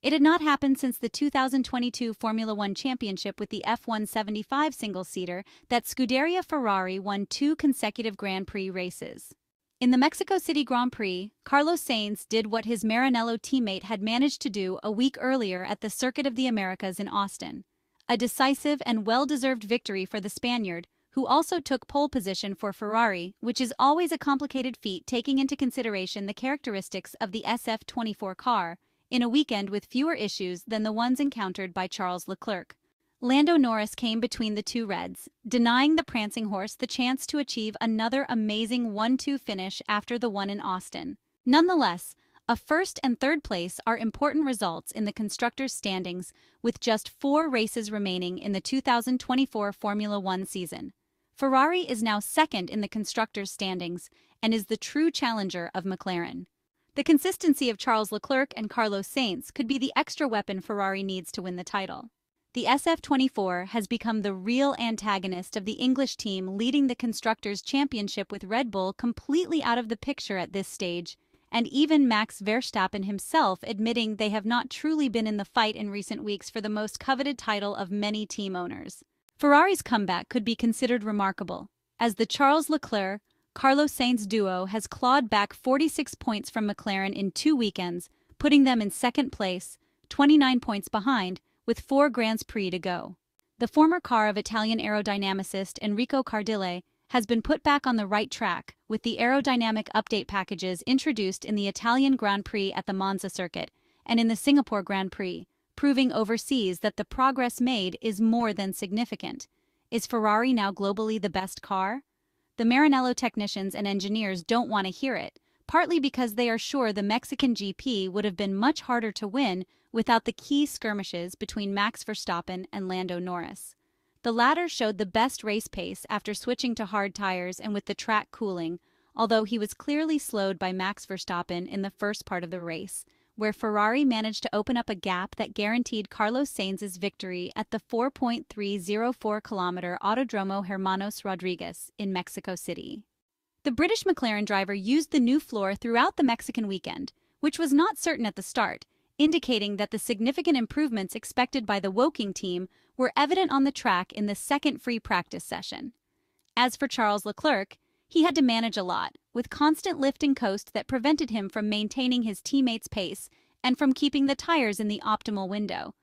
It had not happened since the 2022 Formula One Championship with the F175 single-seater that Scuderia Ferrari won 2 consecutive Grand Prix races. In the Mexico City Grand Prix, Carlos Sainz did what his Maranello teammate had managed to do a week earlier at the Circuit of the Americas in Austin. A decisive and well-deserved victory for the Spaniard, who also took pole position for Ferrari, which is always a complicated feat taking into consideration the characteristics of the SF24 car, in a weekend with fewer issues than the ones encountered by Charles Leclerc. Lando Norris came between the two Reds, denying the prancing horse the chance to achieve another amazing 1-2 finish after the one in Austin. Nonetheless, a first and third place are important results in the constructors' standings, with just 4 races remaining in the 2024 Formula One season. Ferrari is now second in the constructors' standings and is the true challenger of McLaren. The consistency of Charles Leclerc and Carlos Sainz could be the extra weapon Ferrari needs to win the title. The SF24 has become the real antagonist of the English team, leading the Constructors Championship with Red Bull completely out of the picture at this stage, and even Max Verstappen himself admitting they have not truly been in the fight in recent weeks for the most coveted title of many team owners. Ferrari's comeback could be considered remarkable, as the Charles Leclerc, Carlos Sainz duo has clawed back 46 points from McLaren in 2 weekends, putting them in second place, 29 points behind, with 4 Grands Prix to go. The former car of Italian aerodynamicist Enrico Cardile has been put back on the right track, with the aerodynamic update packages introduced in the Italian Grand Prix at the Monza circuit and in the Singapore Grand Prix, proving overseas that the progress made is more than significant. Is Ferrari now globally the best car? The Maranello technicians and engineers don't want to hear it, partly because they are sure the Mexican GP would have been much harder to win without the key skirmishes between Max Verstappen and Lando Norris. The latter showed the best race pace after switching to hard tires and with the track cooling, although he was clearly slowed by Max Verstappen in the first part of the race, where Ferrari managed to open up a gap that guaranteed Carlos Sainz's victory at the 4.304-kilometer Autodromo Hermanos Rodriguez in Mexico City. The British McLaren driver used the new floor throughout the Mexican weekend, which was not certain at the start, indicating that the significant improvements expected by the Woking team were evident on the track in the second free practice session. As for Charles Leclerc, he had to manage a lot, with constant lift and coast that prevented him from maintaining his teammates' pace and from keeping the tires in the optimal window.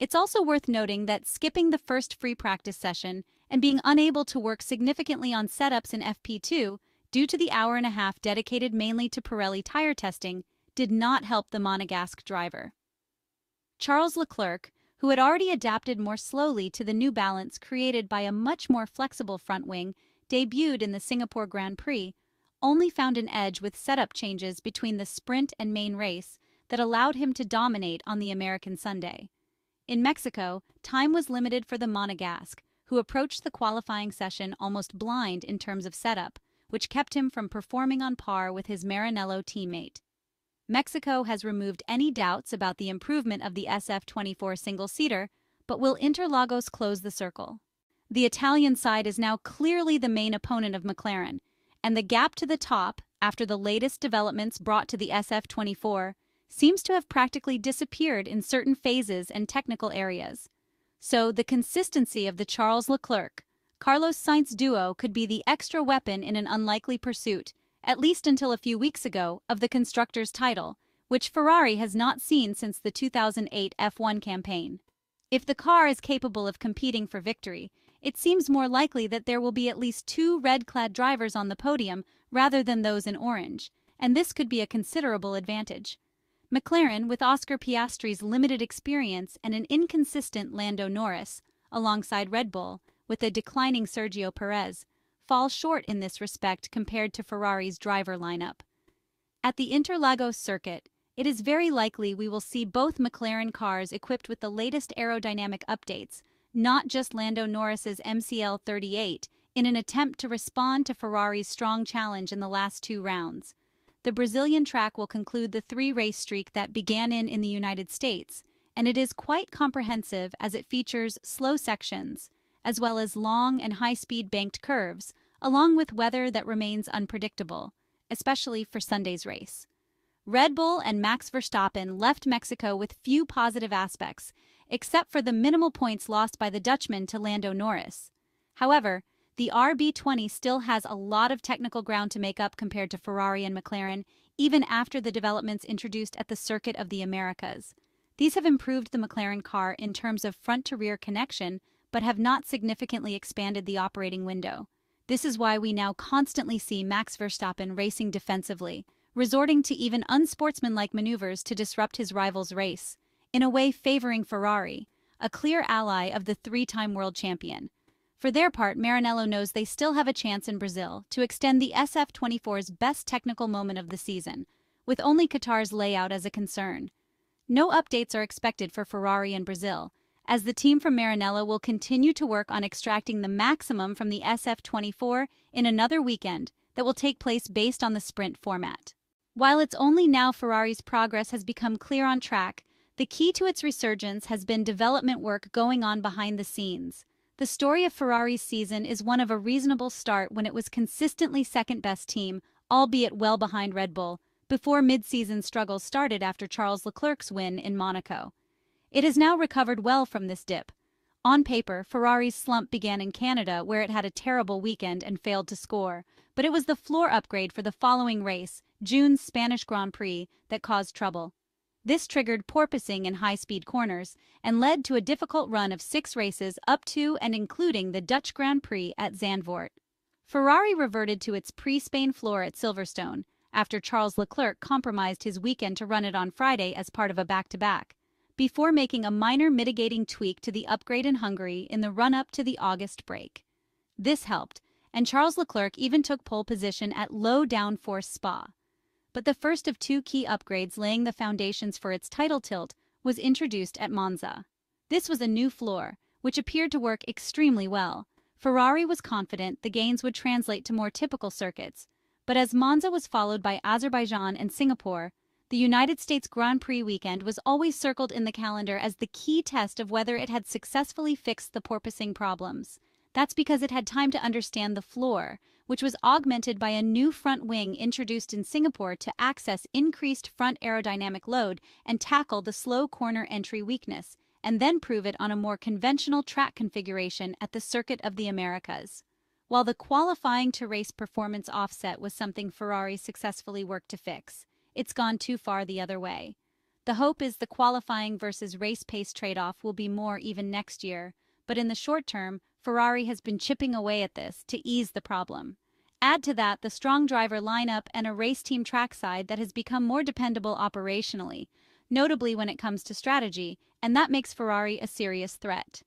It's also worth noting that skipping the first free practice session and being unable to work significantly on setups in FP2 due to the hour-and-a-half dedicated mainly to Pirelli tire testing did not help the Monegasque driver. Charles Leclerc, who had already adapted more slowly to the new balance created by a much more flexible front wing, debuted in the Singapore Grand Prix, only found an edge with setup changes between the sprint and main race that allowed him to dominate on the American Sunday. In Mexico, time was limited for the Monegasque, who approached the qualifying session almost blind in terms of setup, which kept him from performing on par with his Maranello teammate. Mexico has removed any doubts about the improvement of the SF24 single-seater, but will Interlagos close the circle? The Italian side is now clearly the main opponent of McLaren, and the gap to the top, after the latest developments brought to the SF24, seems to have practically disappeared in certain phases and technical areas. So the consistency of the Charles Leclerc, Carlos Sainz duo could be the extra weapon in an unlikely pursuit, at least until a few weeks ago, of the Constructors' title, which Ferrari has not seen since the 2008 F1 campaign. If the car is capable of competing for victory, it seems more likely that there will be at least 2 red-clad drivers on the podium rather than those in orange, and this could be a considerable advantage. McLaren, with Oscar Piastri's limited experience and an inconsistent Lando Norris, alongside Red Bull, with a declining Sergio Perez, fall short in this respect compared to Ferrari's driver lineup. At the Interlagos circuit, it is very likely we will see both McLaren cars equipped with the latest aerodynamic updates, not just Lando Norris's MCL38, in an attempt to respond to Ferrari's strong challenge in the last 2 rounds. The Brazilian track will conclude the 3-race streak that began in the United States, and it is quite comprehensive as it features slow sections, as well as long and high-speed banked curves, along with weather that remains unpredictable, especially for Sunday's race. Red Bull and Max Verstappen left Mexico with few positive aspects, except for the minimal points lost by the Dutchman to Lando Norris. However, the RB20 still has a lot of technical ground to make up compared to Ferrari and McLaren, even after the developments introduced at the Circuit of the Americas. These have improved the McLaren car in terms of front-to-rear connection, but have not significantly expanded the operating window. This is why we now constantly see Max Verstappen racing defensively, resorting to even unsportsmanlike maneuvers to disrupt his rival's race, in a way favoring Ferrari, a clear ally of the three-time world champion. For their part, Maranello knows they still have a chance in Brazil to extend the SF24's best technical moment of the season, with only Qatar's layout as a concern. No updates are expected for Ferrari in Brazil, as the team from Maranello will continue to work on extracting the maximum from the SF24 in another weekend that will take place based on the sprint format. While it's only now Ferrari's progress has become clear on track, the key to its resurgence has been development work going on behind the scenes. The story of Ferrari's season is one of a reasonable start when it was consistently second-best team, albeit well behind Red Bull, before mid-season struggles started after Charles Leclerc's win in Monaco. It has now recovered well from this dip. On paper, Ferrari's slump began in Canada, where it had a terrible weekend and failed to score, but it was the floor upgrade for the following race, June's Spanish Grand Prix, that caused trouble. This triggered porpoising in high-speed corners and led to a difficult run of 6 races up to and including the Dutch Grand Prix at Zandvoort. Ferrari reverted to its pre-Spain floor at Silverstone, after Charles Leclerc compromised his weekend to run it on Friday as part of a back-to-back, before making a minor mitigating tweak to the upgrade in Hungary in the run-up to the August break. This helped, and Charles Leclerc even took pole position at low downforce Spa. But the first of 2 key upgrades laying the foundations for its title tilt was introduced at Monza. This was a new floor, which appeared to work extremely well. Ferrari was confident the gains would translate to more typical circuits, but as Monza was followed by Azerbaijan and Singapore, the United States Grand Prix weekend was always circled in the calendar as the key test of whether it had successfully fixed the porpoising problems. That's because it had time to understand the floor, which was augmented by a new front wing introduced in Singapore to access increased front aerodynamic load and tackle the slow corner entry weakness, and then prove it on a more conventional track configuration at the Circuit of the Americas. While the qualifying to race performance offset was something Ferrari successfully worked to fix, it's gone too far the other way. The hope is the qualifying versus race pace trade-off will be more even next year, but in the short term, Ferrari has been chipping away at this to ease the problem. Add to that the strong driver lineup and a race team trackside that has become more dependable operationally, notably when it comes to strategy, and that makes Ferrari a serious threat.